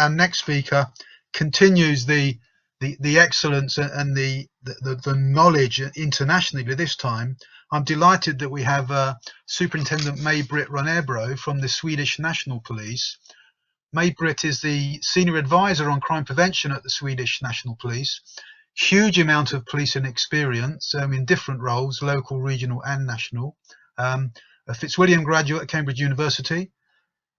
our next speaker continues the excellence and the knowledge internationally. But this time, I'm delighted that we have Superintendent MayBritt Ronnebro from the Swedish National Police. MayBritt is the Senior Advisor on Crime Prevention at the Swedish National Police. Huge amount of policing experience in different roles, local, regional and national. A Fitzwilliam graduate at Cambridge University,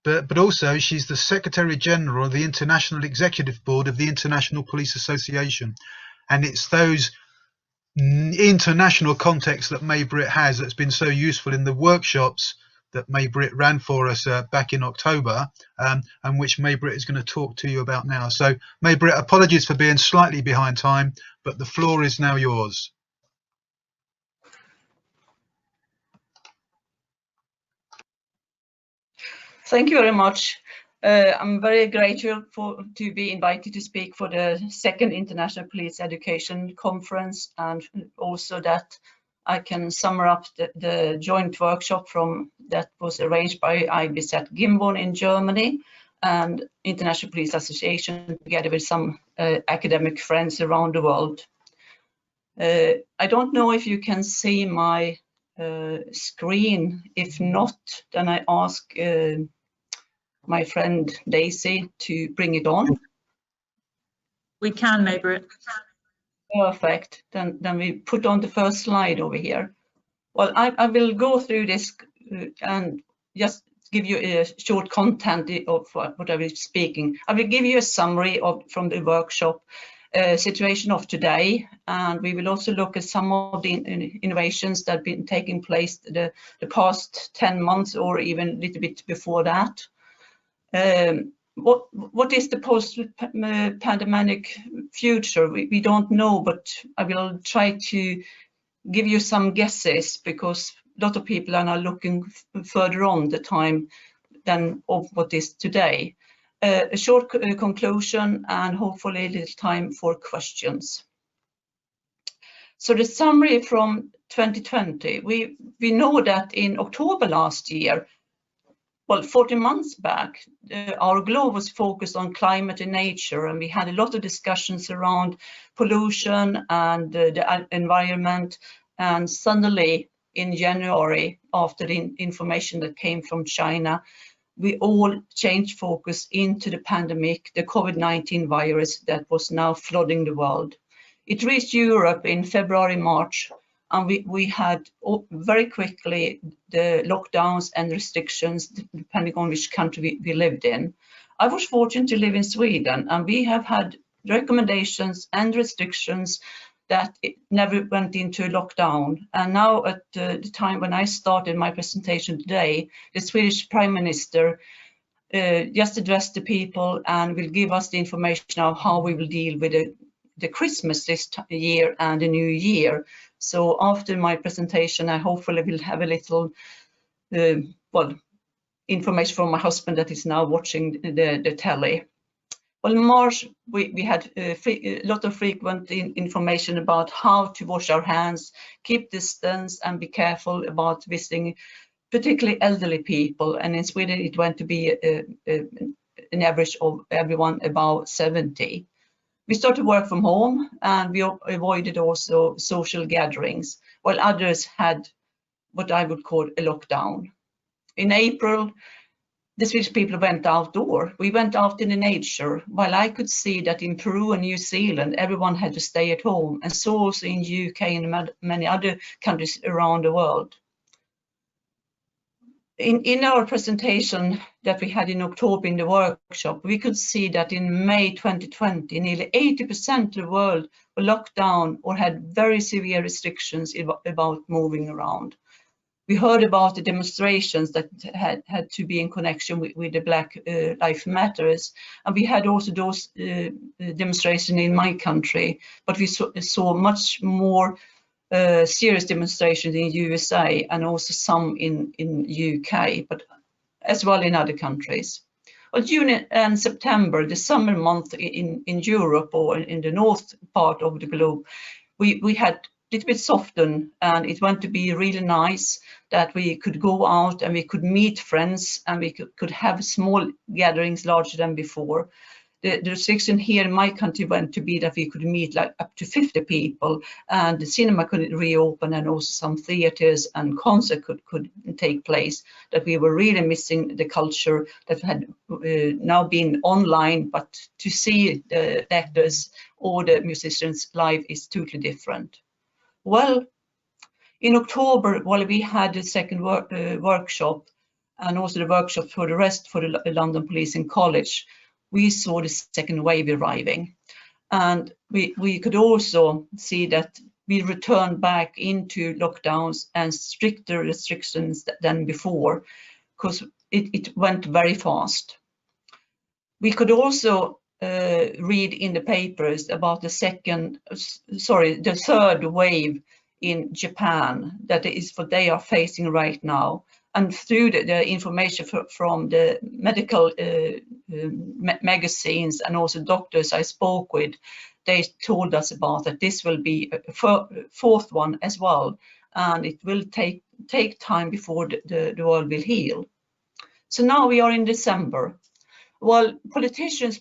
but also she's the Secretary General of the International Executive Board of the International Police Association. And it's those international contexts that MayBritt has that's been so useful in the workshops that MayBritt ran for us back in October, and which MayBritt is going to talk to you about now. So MayBritt, apologies for being slightly behind time, but the floor is now yours. Thank you very much. I'm very grateful to be invited to speak for the second International Police Education Conference, and also that I can sum up the joint workshop that was arranged by IBZ Gimborn in Germany and International Police Association, together with some academic friends around the world. I don't know if you can see my screen. If not, then I ask my friend Daisy to bring it on. We can, MayBritt. Perfect. Then we put on the first slide over here. Well, I will go through this and just give you a short content of what I will be speaking. I will give you a summary from the workshop situation of today, and we will also look at some of the innovations that have been taking place the past 10 months or even a little bit before that. What is the post-pandemic future? We don't know, but I will try to give you some guesses, because a lot of people are now looking further on the time than of what is today. A short conclusion and hopefully a little time for questions. So the summary from 2020, we know that in October last year, well, 40 months back, our globe was focused on climate and nature, and we had a lot of discussions around pollution and the environment. And suddenly in January, after the information that came from China, we all changed focus into the pandemic, the COVID-19 virus that was now flooding the world. It reached Europe in February, March, and we had very quickly the lockdowns and restrictions depending on which country we lived in. I was fortunate to live in Sweden, and we have had recommendations and restrictions that it never went into a lockdown. And now at the time when I started my presentation today, the Swedish Prime Minister just addressed the people and will give us the information of how we will deal with the Christmas this year and the New Year. So after my presentation, I hopefully will have a little information from my husband that is now watching the telly. Well, in March, we had a lot of frequent information about how to wash our hands, keep distance, and be careful about visiting particularly elderly people. And in Sweden, it went to be an average of everyone about 70. We started work from home, and we avoided also social gatherings, while others had what I would call a lockdown. In April, the Swedish people went outdoor. We went out in the nature, while I could see that in Peru and New Zealand, everyone had to stay at home, and so also in UK and many other countries around the world. In our presentation that we had in October in the workshop, we could see that in May 2020, nearly 80% of the world were locked down or had very severe restrictions about moving around. We heard about the demonstrations that had to be in connection with the Black Lives Matters, and we had also those demonstrations in my country, but we saw much more serious demonstrations in USA and also some in UK, but as well in other countries. Well, June and September, the summer month in Europe or in the north part of the globe, we had a little bit softened, and it went to be really nice that we could go out and we could meet friends and we could have small gatherings larger than before. the restriction here in my country went to be that we could meet like up to 50 people, and the cinema could reopen, and also some theaters and concert could take place, that we were really missing the culture that had now been online, but to see the actors or the musicians live is totally different. Well, in October, while we had the second workshop, and also the workshop for the rest for the London Police and College, we saw the second wave arriving. And we could also see that we returned back into lockdowns and stricter restrictions than before, because it went very fast. We could also read in the papers about the third wave in Japan, that is what they are facing right now. And through the information from the medical magazines and also doctors I spoke with, they told us about that this will be a fourth one as well, and it will take time before the world will heal. So now we are in December. Well, politicians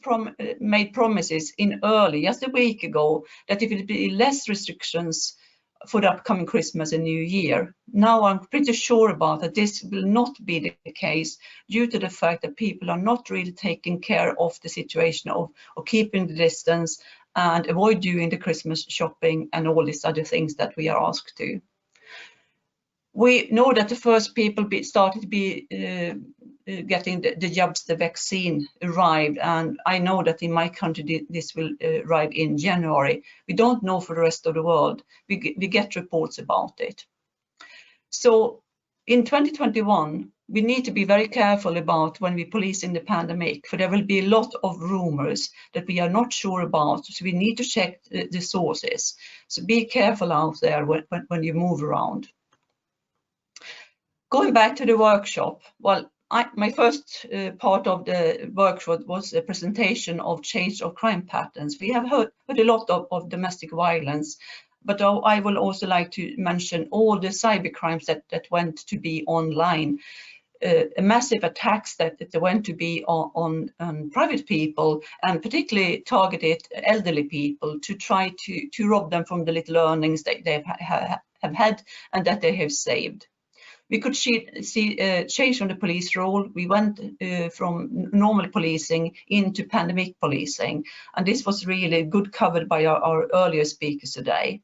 made promises in early, just a week ago, that it will be less restrictions for the upcoming Christmas and New Year. Now I'm pretty sure about that this will not be the case, due to the fact that people are not really taking care of the situation of keeping the distance and avoid doing the Christmas shopping and all these other things that we are asked to. We know that the first people started to be getting the jabs, the vaccine arrived, and I know that in my country this will arrive in January. We don't know for the rest of the world. We get reports about it. So in 2021, we need to be very careful about when we police in the pandemic, for there will be a lot of rumors that we are not sure about, so we need to check the sources. So be careful out there when you move around. Going back to the workshop, well, my first part of the workshop was a presentation of change of crime patterns. We have heard a lot of domestic violence, but I will also like to mention all the cyber crimes that went to be online. Massive attacks that went to be on private people, and particularly targeted elderly people, to try to rob them from the little earnings that they have had and that they have saved. We could see change on the police role. We went from normal policing into pandemic policing, and this was really good covered by our earlier speakers today.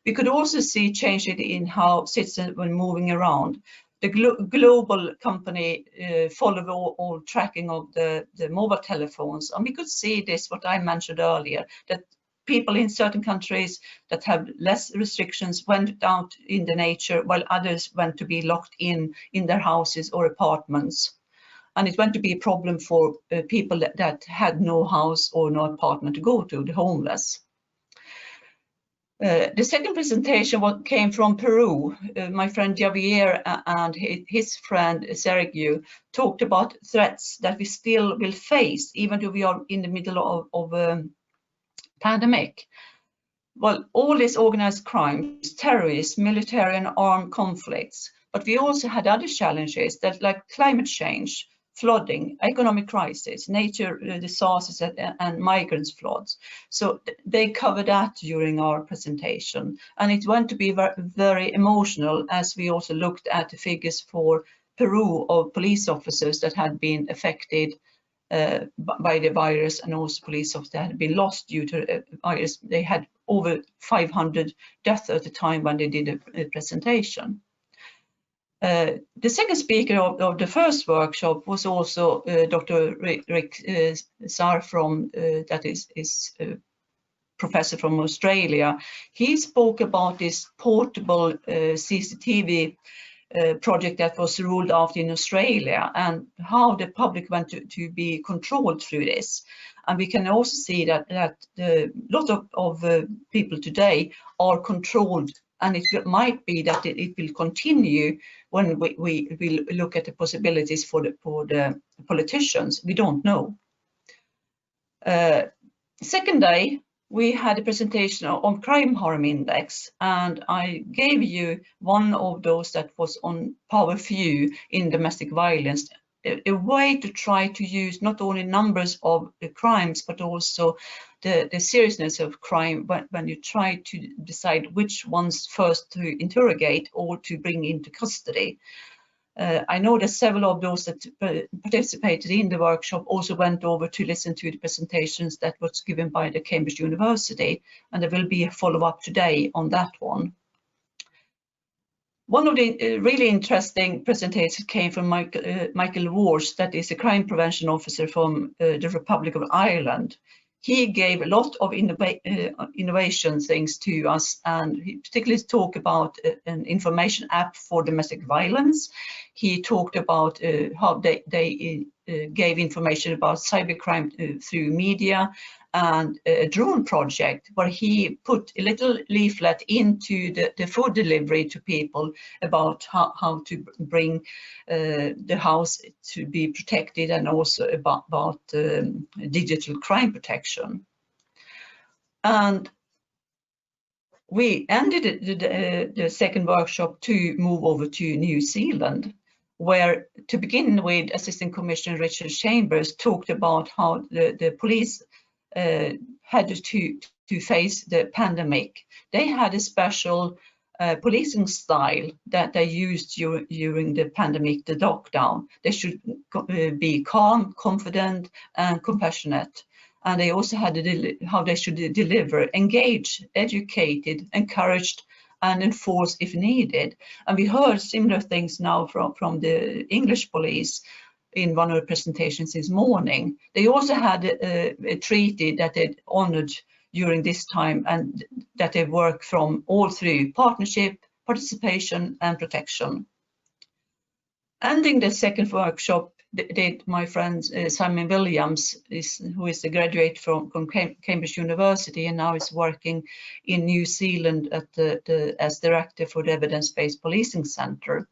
We could also see change in how citizens were moving around. The global company followed all tracking of the mobile telephones, and we could see this, what I mentioned earlier, that people in certain countries that have less restrictions went out in the nature, while others went to be locked in their houses or apartments. And it went to be a problem for people that had no house or no apartment to go to, the homeless. The second presentation came from Peru. My friend Javier and his friend Sergio talked about threats that we still will face, even though we are in the middle of a pandemic. Well, all these organized crimes, terrorism, military and armed conflicts, but we also had other challenges that, like climate change, flooding, economic crisis, nature disasters and migrants floods. So they covered that during our presentation, and it went to be very, very emotional, as we also looked at the figures for Peru of police officers that had been affected by the virus, and also police officers that had been lost due to the virus. They had over 500 deaths at the time when they did a presentation. The second speaker of the first workshop was also Dr. Rick Saar from, that is a professor from Australia. He spoke about this portable CCTV project that was rolled out in Australia, and how the public went to be controlled through this. And we can also see that a lot of people today are controlled, and it might be that it will continue when we will look at the possibilities for the politicians. We don't know. Second day, we had a presentation on crime harm index, and I gave you one of those that was on power few in domestic violence. a way to try to use not only numbers of the crimes, but also the seriousness of crime when you try to decide which ones first to interrogate or to bring into custody. I know that several of those that participated in the workshop also went over to listen to the presentations that was given by the Cambridge University, and there will be a follow-up today on that one. One of the really interesting presentations came from Michael Walsh, that is a crime prevention officer from the Republic of Ireland. He gave a lot of innovation things to us, and he particularly talked about an information app for domestic violence. He talked about how they gave information about cybercrime through media, and a drone project where he put a little leaflet into the food delivery to people about how to bring the house to be protected, and also about digital crime protection. And we ended the second workshop to move over to New Zealand, where, to begin with, Assistant Commissioner Richard Chambers talked about how the police had to face the pandemic. They had a special policing style that they used during the pandemic, the lockdown. They should be calm, confident, and compassionate. And they also had how they should deliver, engage, educated, encouraged, and enforce if needed. And we heard similar things now from the English police in one of the presentations this morning. They also had a treaty that they honored during this time, and that they work from all through partnership, participation, and protection. Ending the second workshop did my friend Simon Williams, who is a graduate from Cambridge University and now is working in New Zealand as director for the Evidence-Based Policing Centre.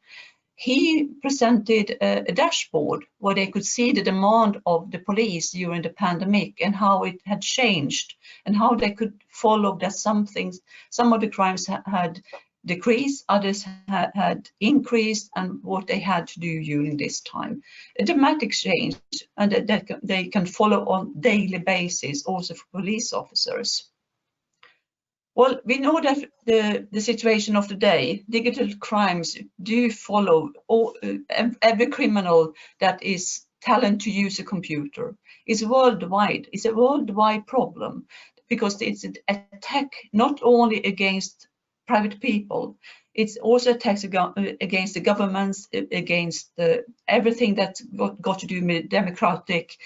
He presented a dashboard where they could see the demand of the police during the pandemic and how it had changed, and how they could follow that some of the crimes had decreased, others had increased, and what they had to do during this time. A dramatic change, and that they can follow on daily basis also for police officers. Well, we know that the situation of the day, digital crimes do follow every criminal that is talent to use a computer. It's worldwide. It's a worldwide problem, because it's an attack not only against private people, it's also attacks against the governments, against everything that's got to do with democratic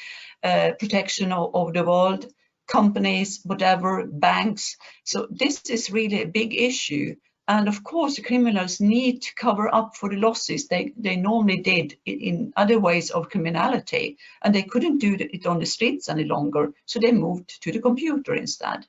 protection of the world, companies, whatever, banks. So this is really a big issue. And of course, the criminals need to cover up for the losses they normally did in other ways of criminality. And they couldn't do it on the streets any longer, so they moved to the computer instead.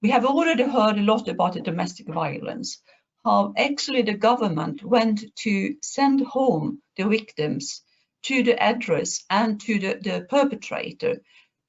We have already heard a lot about the domestic violence, how actually the government went to send home the victims to the address and to the perpetrator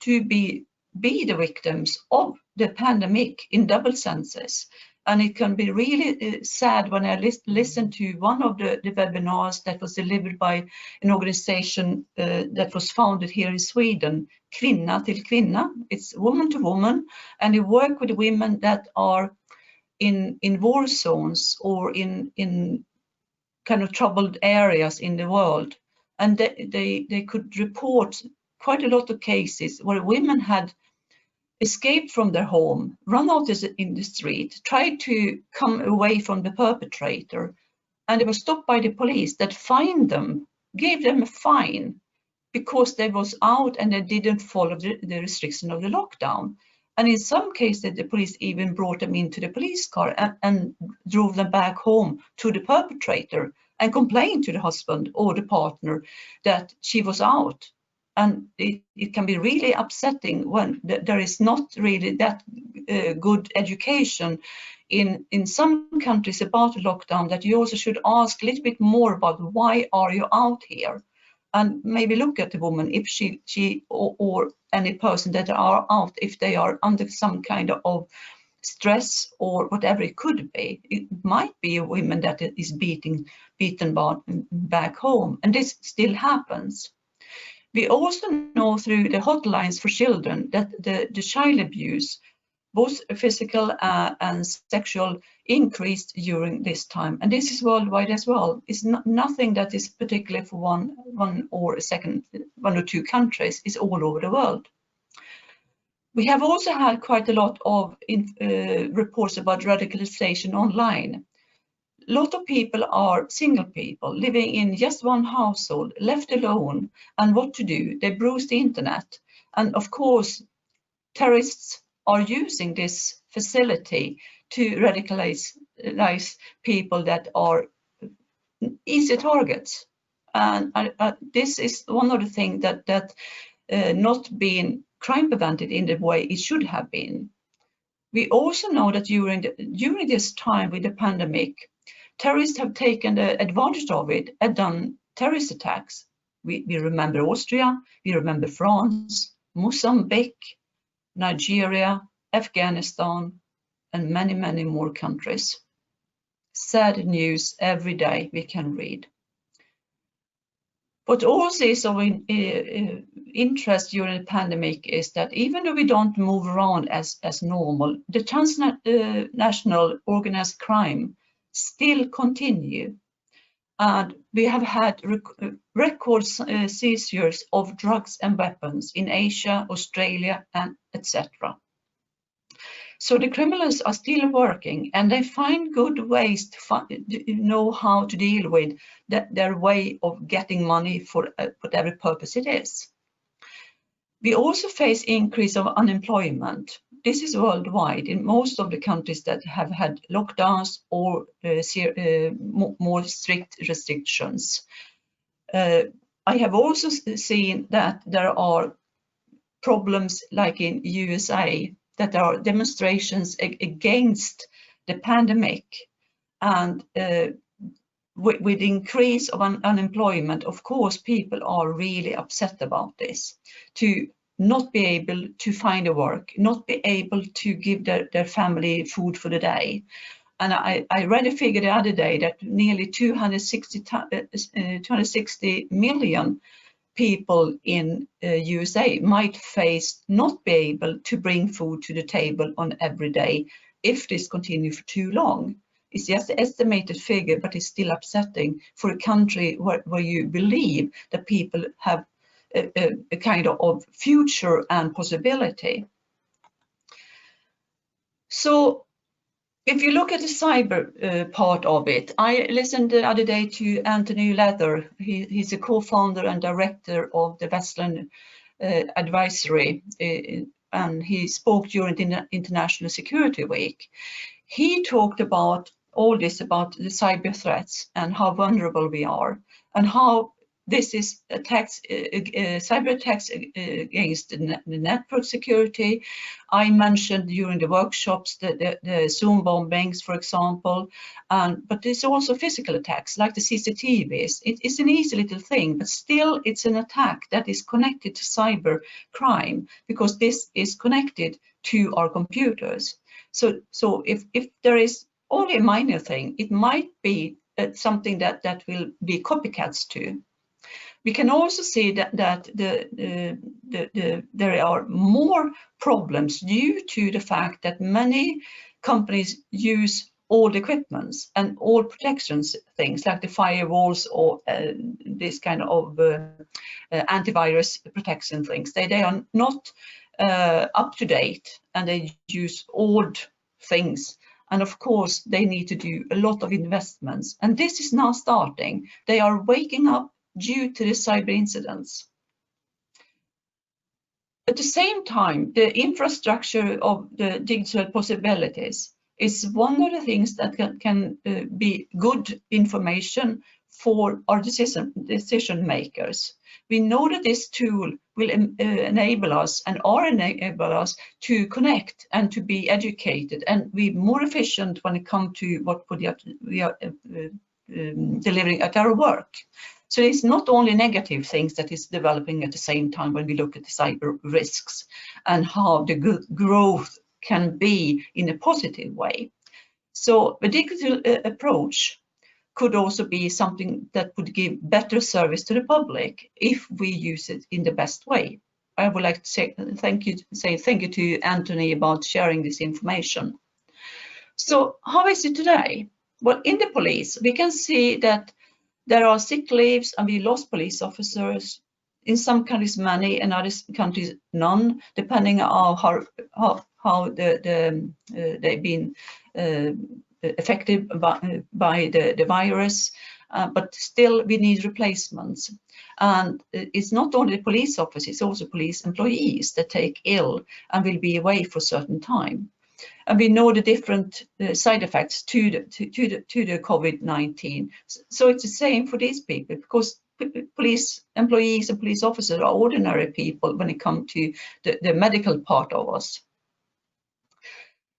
to be the victims of the pandemic in double senses. And it can be really sad when I listen to one of the webinars that was delivered by an organization that was founded here in Sweden, Kvinna till Kvinna. It's woman to woman, and they work with women that are in war zones or in kind of troubled areas in the world. And they could report quite a lot of cases where women had escaped from their home, run out in the street, tried to come away from the perpetrator, and they were stopped by the police that fined them, gave them a fine because they was out and they didn't follow the restriction of the lockdown. And in some cases, the police even brought them into the police car and drove them back home to the perpetrator and complained to the husband or the partner that she was out. And it can be really upsetting when there is not really that good education in some countries about the lockdown, that you also should ask a little bit more about why are you out here, and maybe look at the woman if she or any person that are out, if they are under some kind of stress or whatever it could be. It might be a woman that is beaten back home, and this still happens. We also know through the hotlines for children that the child abuse, both physical and sexual, increased during this time, and this is worldwide as well. It's nothing that is particularly for one or two countries. It's all over the world. We have also had quite a lot of reports about radicalization online. A lot of people are single people living in just one household, left alone, and what to do? They browse the internet, and of course, terrorists are using this facility to radicalize people that are easy targets. And this is one of the things that not being crime prevented in the way it should have been. We also know that during this time with the pandemic, terrorists have taken the advantage of it and done terrorist attacks. We remember Austria, we remember France, Mozambique, Nigeria, Afghanistan, and many, many more countries. Sad news every day we can read. What also is of interest during the pandemic is that even though we don't move around as normal, the transnational organized crime still continue. And we have had record seizures of drugs and weapons in Asia, Australia, and etc. So the criminals are still working, and they find good ways to know how to deal with their way of getting money for whatever purpose it is. We also face increase of unemployment. This is worldwide in most of the countries that have had lockdowns or more strict restrictions. I have also seen that there are problems like in USA, that there are demonstrations against the pandemic, and with increase of unemployment, of course, people are really upset about this, to not be able to find a work, not be able to give their family food for the day. And I read a figure the other day that nearly 260 million people in USA might face not be able to bring food to the table on every day if this continues for too long. It's just an estimated figure, but it's still upsetting for a country where you believe that people have a kind of future and possibility. So if you look at the cyber part of it, I listened the other day to Anthony Leather. He's a co-founder and director of the Westland Advisory, and he spoke during the International Security Week. He talked about all this, about the cyber threats and how vulnerable we are, and how this is attacks, cyber attacks against the network security. I mentioned during the workshops the Zoom bombings, for example, but there's also physical attacks like the CCTVs. It's an easy little thing, but still it's an attack that is connected to cyber crime, because this is connected to our computers. So if there is only a minor thing, it might be something that will be copycats to. We can also see that there are more problems due to the fact that many companies use old equipments and old protections things like the firewalls or this kind of antivirus protection things. They are not up to date, and they use old things. And of course, they need to do a lot of investments. And this is now starting. They are waking up due to the cyber incidents. At the same time, the infrastructure of the digital possibilities is one of the things that can be good information for our decision makers. We know that this tool will enable us and enable us to connect and to be educated and be more efficient when it comes to what we are delivering at our work. So it's not only negative things that is developing at the same time when we look at the cyber risks and how the growth can be in a positive way. So the digital approach could also be something that would give better service to the public if we use it in the best way. I would like to say thank you to Anthony about sharing this information. So how is it today? Well, in the police, we can see that there are sick leaves and we lost police officers. In some countries, many, and other countries, none, depending on how they've been affected by the virus. But still, we need replacements. And it's not only police officers, it's also police employees that take ill and will be away for a certain time. And we know the different side effects to the COVID-19. So it's the same for these people, because police employees and police officers are ordinary people when it comes to the medical part of us.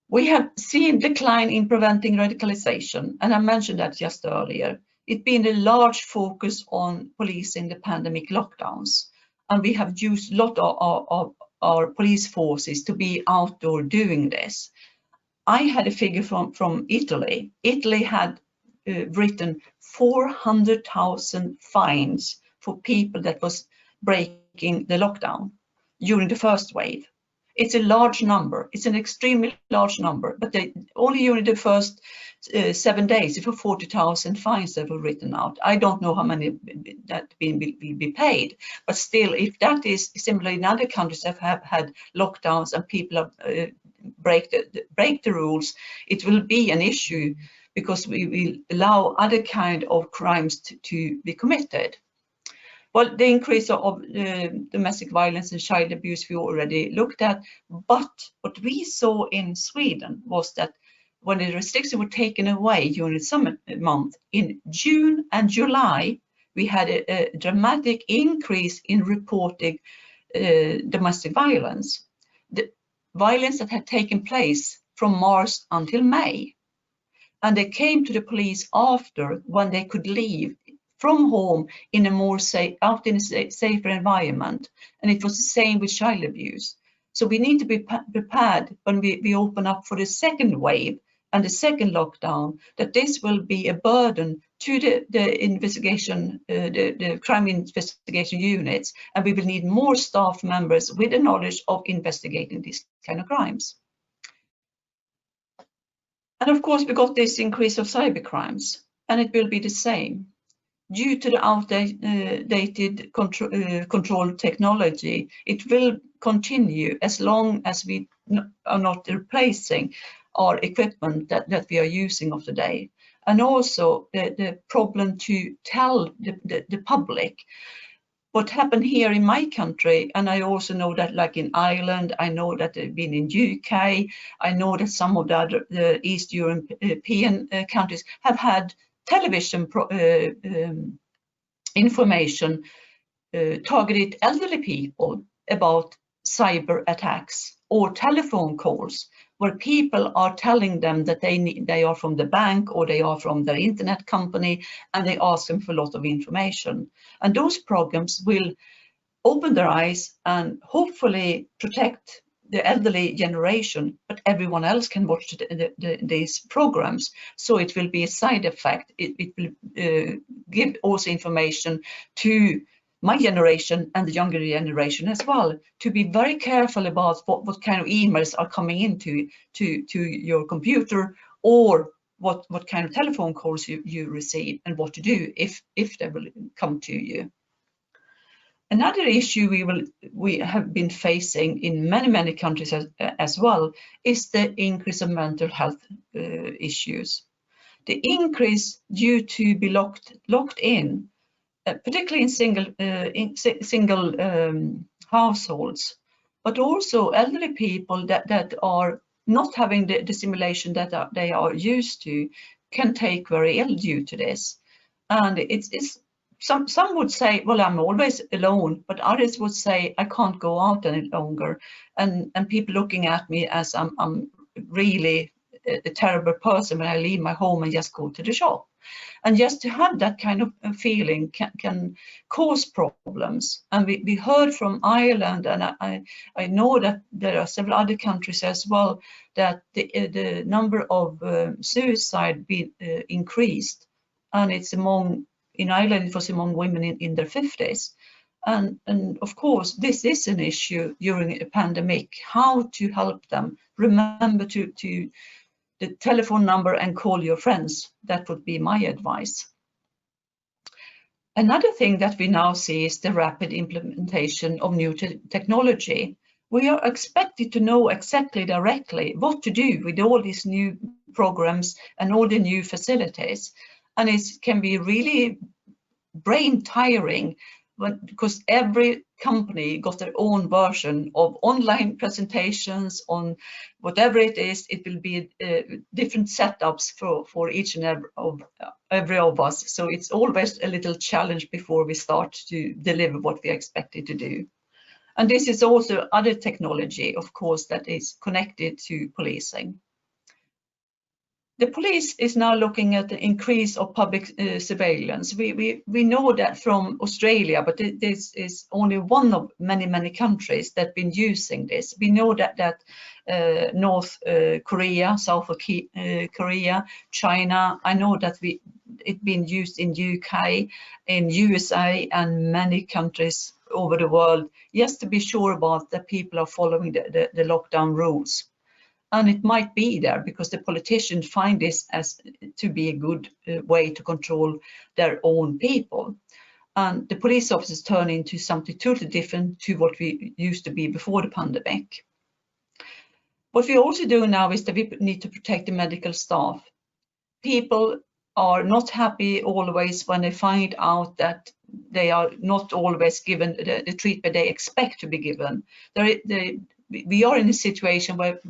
We have seen decline in preventing radicalization, and I mentioned that just earlier. It's been a large focus on policing the pandemic lockdowns, and we have used a lot of our police forces to be outdoor doing this. I had a figure from Italy. Italy had written 400,000 fines for people that was breaking the lockdown during the first wave. It's a large number. It's an extremely large number, but only during the first 7 days, it was 40,000 fines that were written out. I don't know how many that will be paid, but still, if that is similar in other countries that have had lockdowns and people break the rules, it will be an issue, because we will allow other kind of crimes to be committed. Well, the increase of domestic violence and child abuse we already looked at, but what we saw in Sweden was that when the restrictions were taken away during the summer month, in June and July, we had a dramatic increase in reporting domestic violence. The violence that had taken place from March until May. And they came to the police after, when they could leave from home in a more safe, out in a safer environment. And it was the same with child abuse. So we need to be prepared when we open up for the second wave and the second lockdown, that this will be a burden to the investigation, the crime investigation units, and we will need more staff members with the knowledge of investigating these kind of crimes. And of course, we got this increase of cyber crimes, and it will be the same. Due to the outdated control technology, it will continue as long as we are not replacing our equipment that we are using of today. And also the problem to tell the public what happened here in my country. And I also know that, like in Ireland, I know that they've been in UK, I know that some of the East European countries have had television information targeted elderly people about cyber attacks, or telephone calls where people are telling them that they are from the bank or they are from their internet company, and they ask them for a lot of information. And those programs will open their eyes and hopefully protect the elderly generation, but everyone else can watch these programs. So it will be a side effect. It will give also information to my generation and the younger generation as well, to be very careful about what kind of emails are coming into to your computer, or what kind of telephone calls you receive, and what to do if they will come to you. Another issue we have been facing in many countries as well is the increase of mental health issues. The increase due to be locked in, particularly in single households, but also elderly people that are not having the stimulation that they are used to, can take very ill due to this. And it's some would say, well, I'm always alone, but others would say, I can't go out any longer. And people looking at me as I'm really a terrible person when I leave my home and just go to the shop. And just to have that kind of feeling can cause problems. And we heard from Ireland, and I know that there are several other countries as well, that the number of suicide been increased, and it's in Ireland it was among women in their 50s. And of course, this is an issue during a pandemic, how to help them. Remember to the telephone number and call your friends. That would be my advice. Another thing that we now see is the rapid implementation of new technology. We are expected to know exactly directly what to do with all these new programs and all the new facilities. And it can be really brain tiring, because every company got their own version of online presentations on whatever it is. It will be different setups for each and every of us. So it's always a little challenge before we start to deliver what we are expected to do. And this is also other technology, of course, that is connected to policing. The police is now looking at the increase of public surveillance. We know that from Australia, but this is only one of many countries that have been using this. We know that North Korea, South Korea, China, I know that it's been used in UK, in USA, and many countries over the world, just to be sure about that people are following the lockdown rules. And it might be there because the politicians find this as to be a good way to control their own people. And the police officers turn into something totally different to what we used to be before the pandemic. What we also do now is that we need to protect the medical staff. People are not happy always when they find out that they are not always given the treatment they expect to be given. We are in a situation where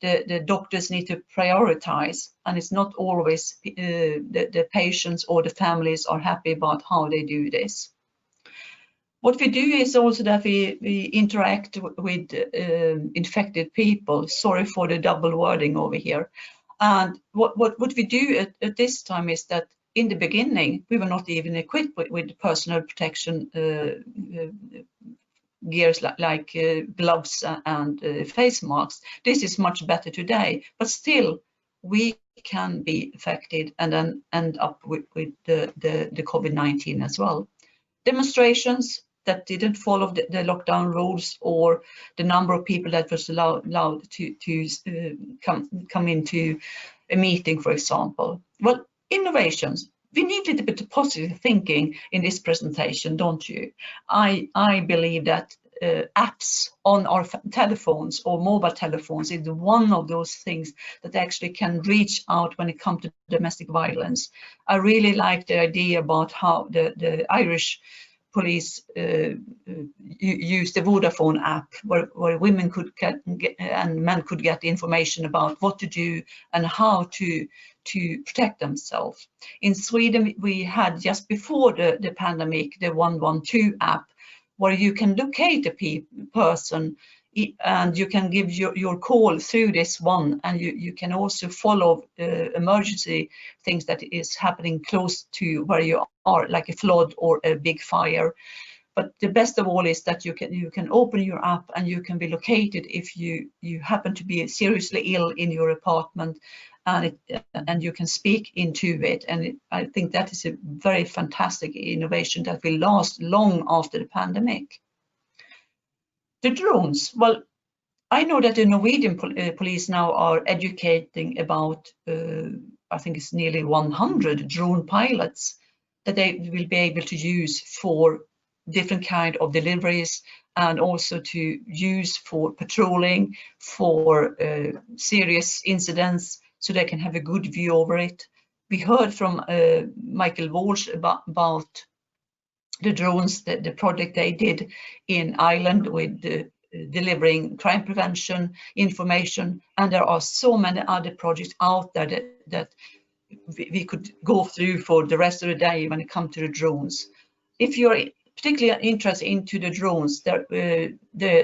the doctors need to prioritize, and it's not always the patients or the families are happy about how they do this. What we do is also that we interact with infected people. Sorry for the double wording over here. And what we do at this time is that in the beginning, we were not even equipped with personal protection gears like gloves and face masks. This is much better today, but still we can be affected and then end up with the COVID-19 as well. Demonstrations that didn't follow the lockdown rules, or the number of people that was allowed to come into a meeting, for example. Well, innovations. We need a little bit of positive thinking in this presentation, don't you? I believe that apps on our telephones or mobile telephones is one of those things that actually can reach out when it comes to domestic violence. I really like the idea about how the Irish police use the Vodafone app, where women could get and men could get information about what to do and how to protect themselves. In Sweden, we had just before the pandemic the 112 app, where you can locate a person and you can give your call through this one, and you can also follow emergency things that is happening close to where you are, like a flood or a big fire. But the best of all is that you can open your app and you can be located if you happen to be seriously ill in your apartment, and you can speak into it. And I think that is a very fantastic innovation that will last long after the pandemic. The drones. Well, I know that the Norwegian police now are educating about, I think it's nearly 100 drone pilots that they will be able to use for different kind of deliveries, and also to use for patrolling, for serious incidents, so they can have a good view over it. We heard from Michael Walsh about the drones, the project they did in Ireland with delivering crime prevention information, and there are so many other projects out there that we could go through for the rest of the day when it comes to the drones. If you're particularly interest into the drones. The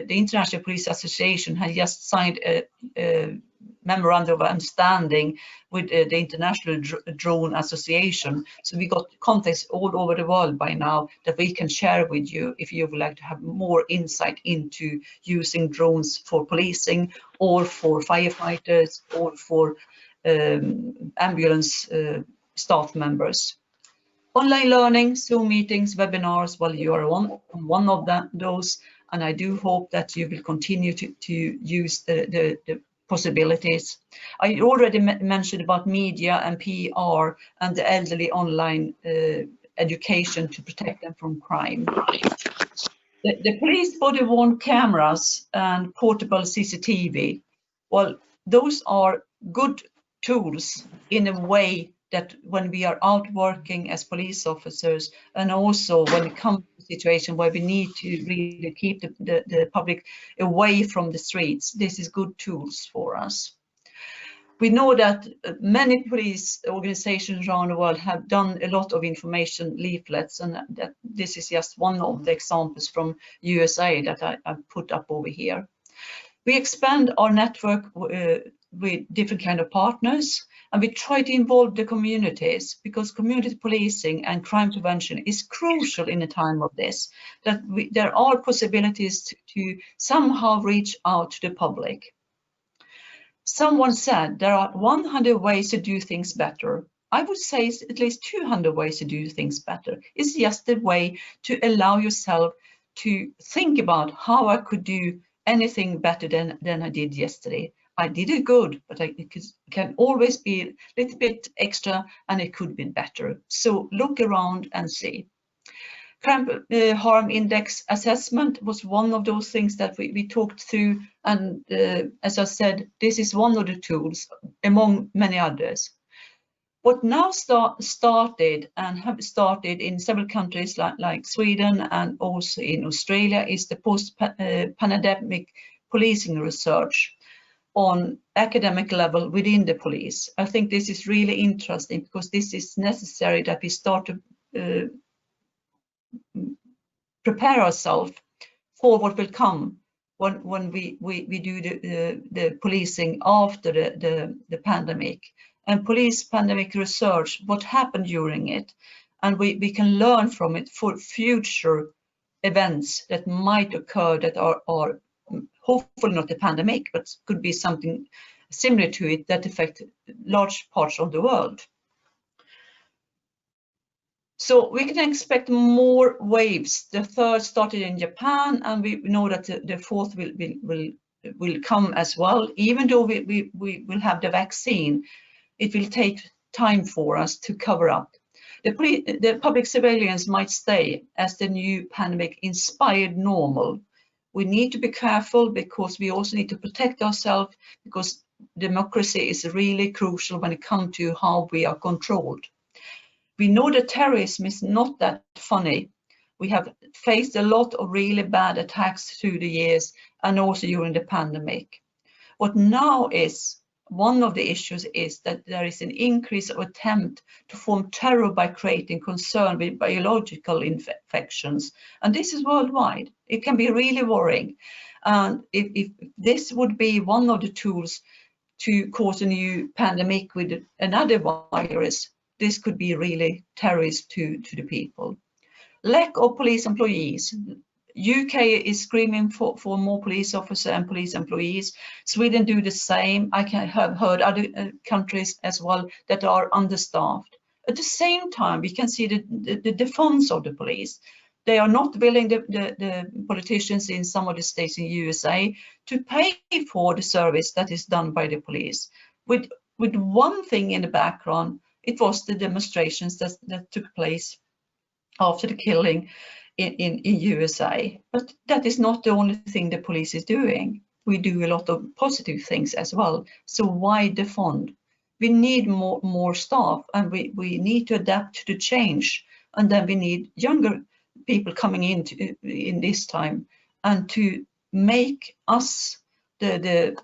International Police Association has just signed a memorandum of understanding with the International Drone Association. So we got contacts all over the world by now that we can share with you if you would like to have more insight into using drones for policing or for firefighters or for ambulance staff members. Online learning, Zoom meetings, webinars, well, you are one of those, and I do hope that you will continue to use the possibilities. I already mentioned about media and PR and the elderly online education to protect them from crime. The police body-worn cameras and portable CCTV, well, those are good tools in a way that when we are out working as police officers, and also when it comes to a situation where we need to really keep the public away from the streets, this is good tools for us. We know that many police organizations around the world have done a lot of information leaflets, and that this is just one of the examples from USA that I put up over here. We expand our network with different kind of partners, and we try to involve the communities, because community policing and crime prevention is crucial in a time of this, that there are possibilities to somehow reach out to the public. Someone said there are 100 ways to do things better. I would say it's at least 200 ways to do things better. It's just a way to allow yourself to think about how I could do anything better than I did yesterday. I did it good, but it can always be a little bit extra, and it could be better. So look around and see. Crime harm index assessment was one of those things that we talked through, and as I said, this is one of the tools among many others. What now started and have started in several countries like Sweden and also in Australia is the post-pandemic policing research on academic level within the police. I think this is really interesting, because this is necessary that we start to prepare ourselves for what will come when we do the policing after the pandemic. And police pandemic research, what happened during it, and we can learn from it for future events that might occur that are hopefully not a pandemic, but could be something similar to it that affect large parts of the world. So we can expect more waves. The third started in Japan, and we know that the fourth will come as well. Even though we will have the vaccine, it will take time for us to cover up. The public surveillance might stay as the new pandemic inspired normal. We need to be careful, because we also need to protect ourselves, because democracy is really crucial when it comes to how we are controlled. We know that terrorism is not that funny. We have faced a lot of really bad attacks through the years, and also during the pandemic. What now is one of the issues is that there is an increase of attempt to form terror by creating concern with biological infections. And this is worldwide. It can be really worrying. And if this would be one of the tools to cause a new pandemic with another virus, this could be really terrorist to the people. Lack of police employees. UK is screaming for more police officers and police employees. Sweden do the same. I have heard other countries as well that are understaffed. At the same time, we can see the funds of the police. They are not willing, the politicians in some of the states in USA, to pay for the service that is done by the police. With one thing in the background, it was the demonstrations that took place after the killing in USA. But that is not the only thing the police is doing. We do a lot of positive things as well. So why defund? We need more staff, and we need to adapt to the change. And then we need younger people coming in this time, and to make us, the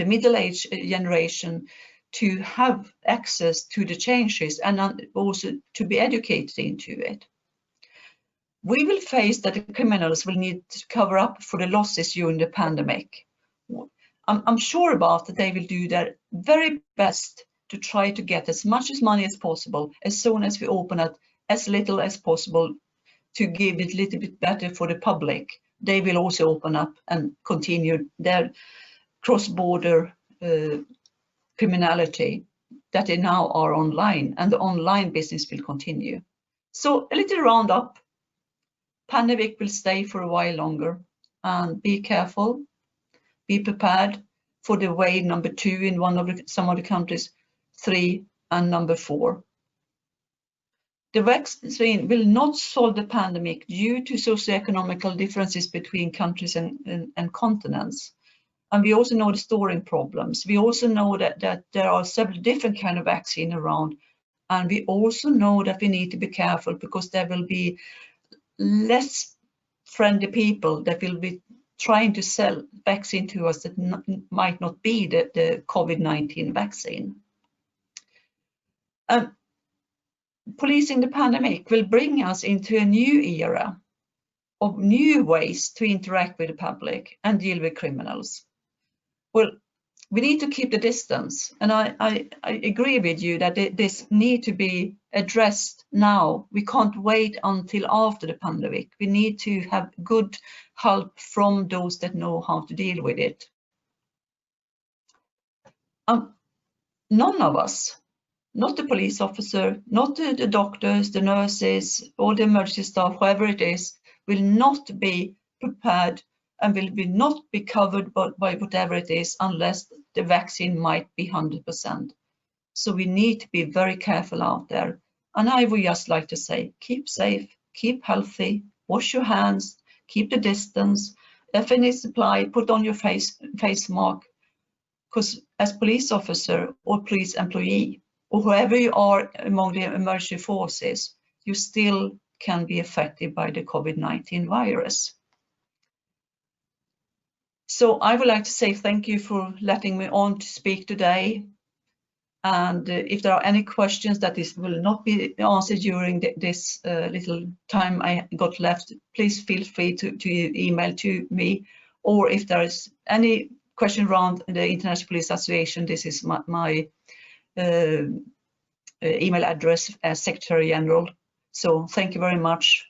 middle-aged generation, to have access to the changes and also to be educated into it. We will face that the criminals will need to cover up for the losses during the pandemic. I'm sure about that they will do their very best to try to get as much as money as possible as soon as we open it, as little as possible to give it a little bit better for the public. They will also open up and continue their cross-border criminality that they now are online, and the online business will continue. So a little roundup. Pandemic will stay for a while longer, and be careful, be prepared for the wave number 2 in some of the countries, 3 and number 4. The vaccine will not solve the pandemic due to socioeconomical differences between countries and continents. And we also know the storing problems. We also know that there are several different kinds of vaccine around. And we also know that we need to be careful because there will be less friendly people that will be trying to sell vaccine to us that might not be the COVID-19 vaccine. Policing the pandemic will bring us into a new era of new ways to interact with the public and deal with criminals. Well, we need to keep the distance, and I agree with you that this need to be addressed now. We can't wait until after the pandemic. We need to have good help from those that know how to deal with it. None of us, not the police officer, not the doctors, the nurses, or the emergency staff, whoever it is, will not be prepared and will not be covered by whatever it is unless the vaccine might be 100%. So we need to be very careful out there. And I would just like to say, keep safe, keep healthy, wash your hands, keep the distance. If any supply, put on your face mask. Because as police officer or police employee, or whoever you are among the emergency forces, you still can be affected by the COVID-19 virus. So I would like to say thank you for letting me on to speak today. And if there are any questions that will not be answered during this little time I got left, please feel free to email to me. Or if there is any question around the International Police Association, this is my email address as Secretary General. So thank you very much.